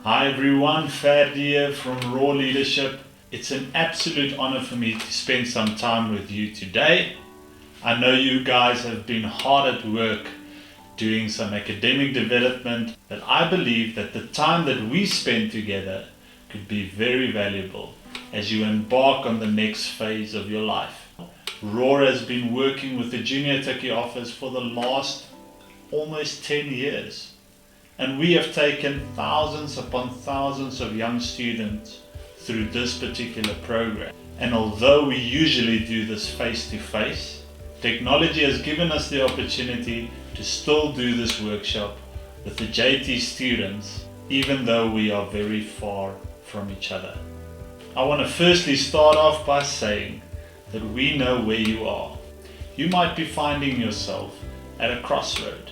Hi everyone, Fad here from Raw Leadership. It's an absolute honor for me to spend some time with you today. I know you guys have been hard at work doing some academic development, but I believe that the time that we spend together could be very valuable as you embark on the next phase of your life. Raw has been working with the Junior Tukkie office for the last almost 10 years. And we have taken thousands upon thousands of young students through this particular program. And although we usually do this face to face, technology has given us the opportunity to still do this workshop with the JT students, even though we are very far from each other. I want to firstly start off by saying that we know where you are. You might be finding yourself at a crossroad,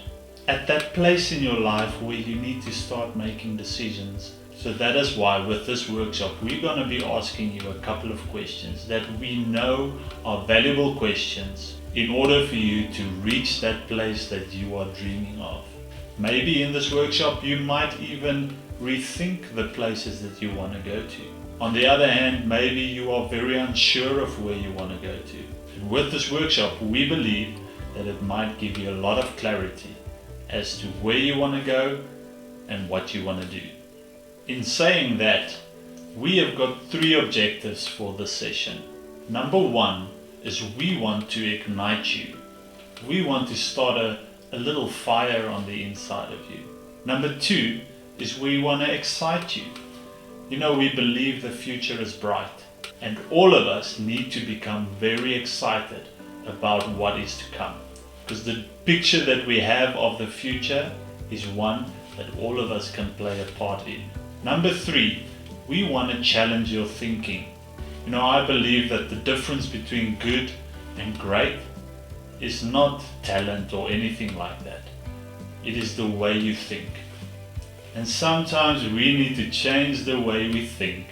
at that place in your life where you need to start making decisions. So that is why with this workshop we're going to be asking you a couple of questions that we know are valuable questions in order for you to reach that place that you are dreaming of. Maybe in this workshop you might even rethink the places that you want to go to. On the other hand, maybe you are very unsure of where you want to go to. And with this workshop we believe that it might give you a lot of clarity as to where you want to go and what you want to do. In saying that, we have got 3 objectives for this session. Number 1 is we want to ignite you. We want to start a little fire on the inside of you. Number 2 is we want to excite you. You know, we believe the future is bright and all of us need to become very excited about what is to come. Because the picture that we have of the future is one that all of us can play a part in. Number 3, we want to challenge your thinking. You know, I believe that the difference between good and great is not talent or anything like that. It is the way you think. And sometimes we need to change the way we think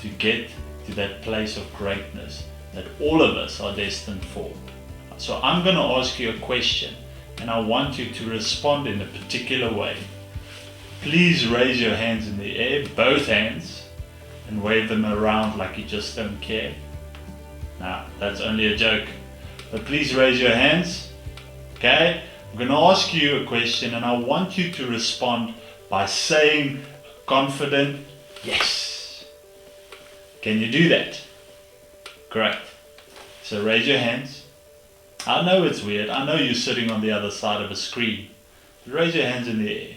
to get to that place of greatness that all of us are destined for. So I'm going to ask you a question and I want you to respond in a particular way. Please raise your hands in the air, both hands, and wave them around like you just don't care. Now, that's only a joke. But please raise your hands. Okay? I'm going to ask you a question and I want you to respond by saying confident yes. Can you do that? Great. So raise your hands. I know it's weird. I know you're sitting on the other side of a screen. But raise your hands in the air.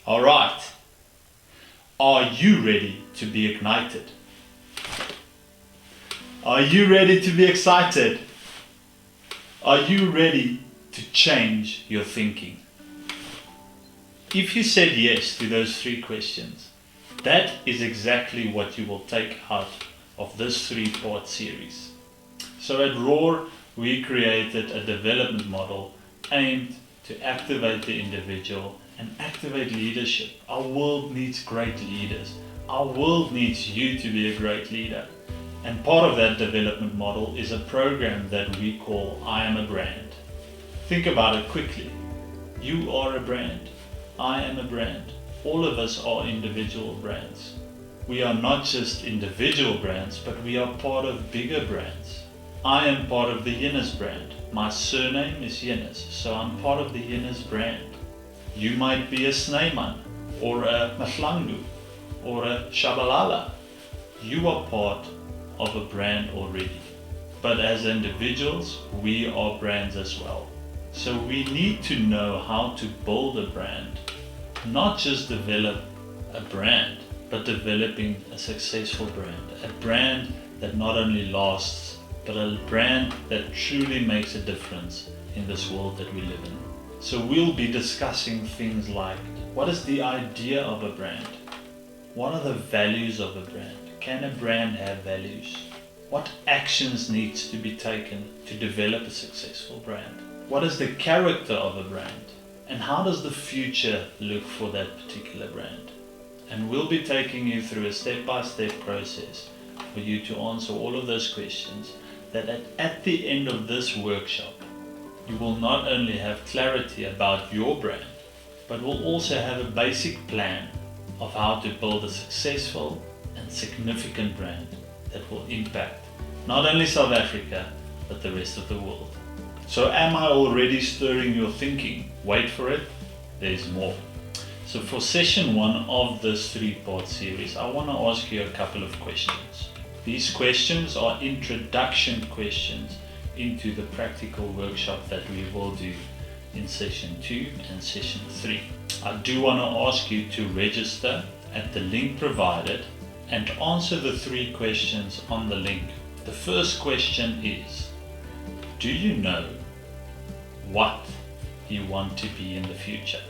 Alright. Are you ready to be ignited? Are you ready to be excited? Are you ready to change your thinking? If you said yes to those 3 questions, that is exactly what you will take out of this 3-part series. So at Roar, we created a development model aimed to activate the individual and activate leadership. Our world needs great leaders. Our world needs you to be a great leader. And part of that development model is a program that we call I Am a Brand. Think about it quickly. You are a brand. I am a brand. All of us are individual brands. We are not just individual brands, but we are part of bigger brands. I am part of the Yinners brand. My surname is Yinners, so I'm part of the Yinners brand. You might be a Snyman, or a Mahlangu, or a Shabalala. You are part of a brand already. But as individuals, we are brands as well. So we need to know how to build a brand. Not just develop a brand, but developing a successful brand. A brand that not only lasts, but a brand that truly makes a difference in this world that we live in. So we'll be discussing things like, what is the idea of a brand? What are the values of a brand? Can a brand have values? What actions needs to be taken to develop a successful brand? What is the character of a brand? And how does the future look for that particular brand? And we'll be taking you through a step-by-step process for you to answer all of those questions, that at the end of this workshop, you will not only have clarity about your brand, but will also have a basic plan of how to build a successful and significant brand that will impact not only South Africa, but the rest of the world. So am I already stirring your thinking? Wait for it, there's more. So for session 1 of this 3-part series, I want to ask you a couple of questions. These questions are introduction questions into the practical workshop that we will do in session 2 and session 3. I do want to ask you to register at the link provided and answer the 3 questions on the link. The first question is, do you know what you want to be in the future?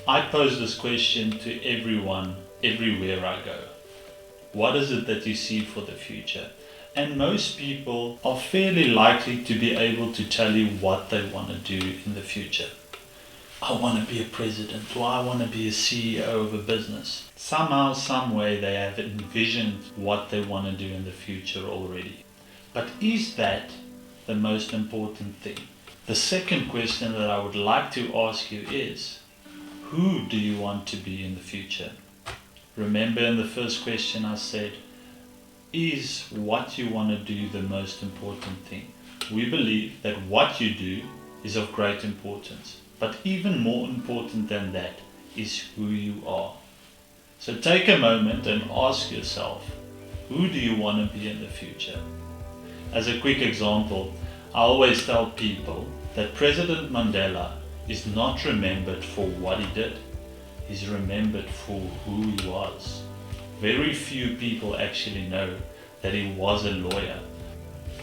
I pose this question to everyone, everywhere I go. What is it that you see for the future? And most people are fairly likely to be able to tell you what they want to do in the future. I want to be a president, or I want to be a CEO of a business. Somehow, some way they have envisioned what they want to do in the future already. But is that the most important thing? The second question that I would like to ask you is, who do you want to be in the future? Remember in the first question I said, is what you want to do the most important thing? We believe that what you do is of great importance, but even more important than that is who you are. So take a moment and ask yourself, who do you want to be in the future? As a quick example, I always tell people that President Mandela is not remembered for what he did. He's remembered for who he was. Very few people actually know that he was a lawyer.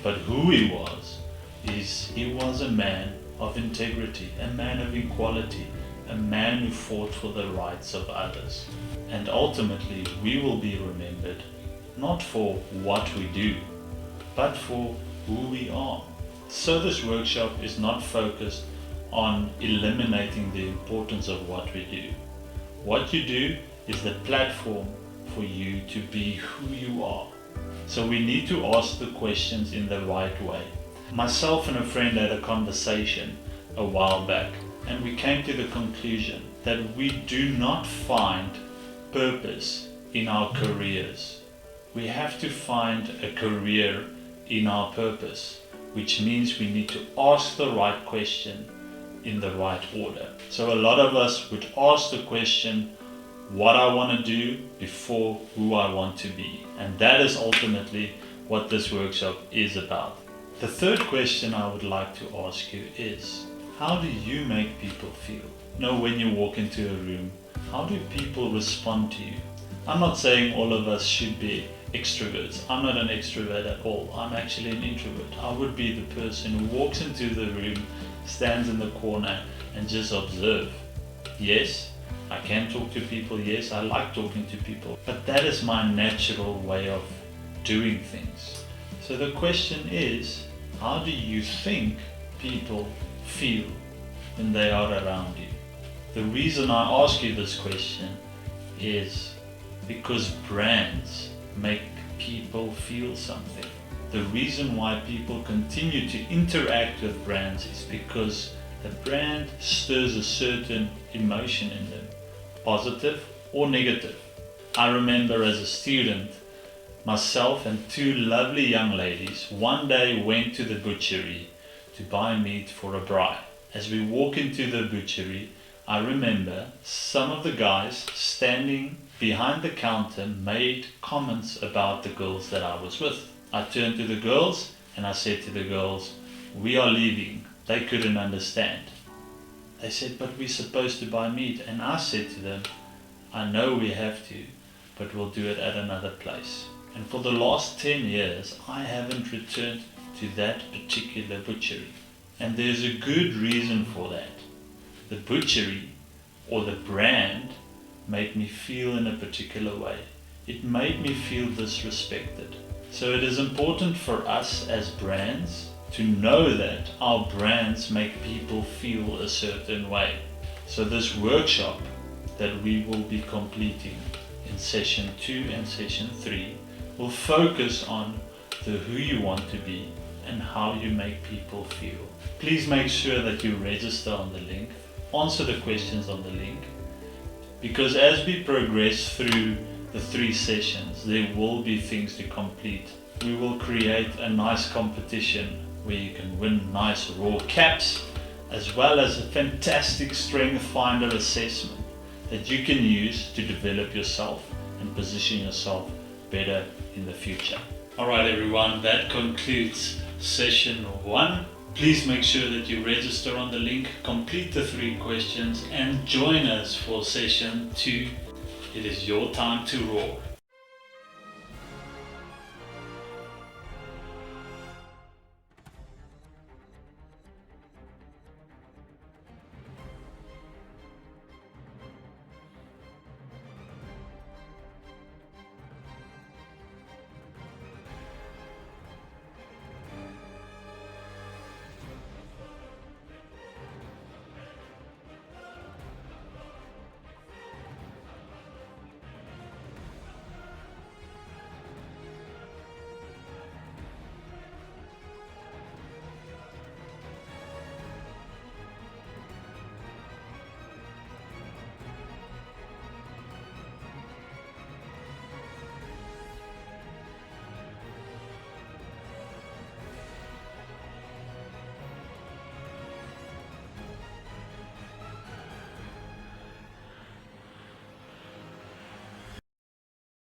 But who he was is he was a man of integrity, a man of equality, a man who fought for the rights of others. And ultimately we will be remembered not for what we do, but for who we are. So this workshop is not focused on eliminating the importance of what we do. What you do is the platform for you to be who you are. So we need to ask the questions in the right way. Myself and a friend had a conversation a while back, and we came to the conclusion that we do not find purpose in our careers. We have to find a career in our purpose, which means we need to ask the right question in the right order. So a lot of us would ask the question, what I want to do before who I want to be. And that is ultimately what this workshop is about. The third question I would like to ask you is, how do you make people feel? When you walk into a room, how do people respond to you? I'm not saying all of us should be extroverts. I'm not an extrovert at all. I'm actually an introvert. I would be the person who walks into the room, stands in the corner and just observe. Yes, I can talk to people. Yes, I like talking to people. But that is my natural way of doing things. So the question is, how do you think people feel when they are around you? The reason I ask you this question is because brands make people feel something. The reason why people continue to interact with brands is because the brand stirs a certain emotion in them, positive or negative. I remember as a student, myself and 2 lovely young ladies one day went to the butchery to buy meat for a braai. As we walk into the butchery, I remember some of the guys standing behind the counter made comments about the girls that I was with. I turned to the girls and I said to the girls, we are leaving. They couldn't understand. They said, but we're supposed to buy meat. And I said to them, I know we have to, but we'll do it at another place. And for the last 10 years, I haven't returned to that particular butchery. And there's a good reason for that. The butchery or the brand made me feel in a particular way. It made me feel disrespected. So it is important for us as brands to know that our brands make people feel a certain way. So this workshop that we will be completing in session 2 and session 3 will focus on the who you want to be and how you make people feel. Please make sure that you register on the link, answer the questions on the link, because as we progress through the 3 sessions, there will be things to complete. We will create a nice competition where you can win nice raw caps, as well as a fantastic Strength Finder assessment that you can use to develop yourself and position yourself better in the future. Alright everyone, that concludes session 1. Please make sure that you register on the link, complete the 3 questions and join us for session 2. It is your time to roar.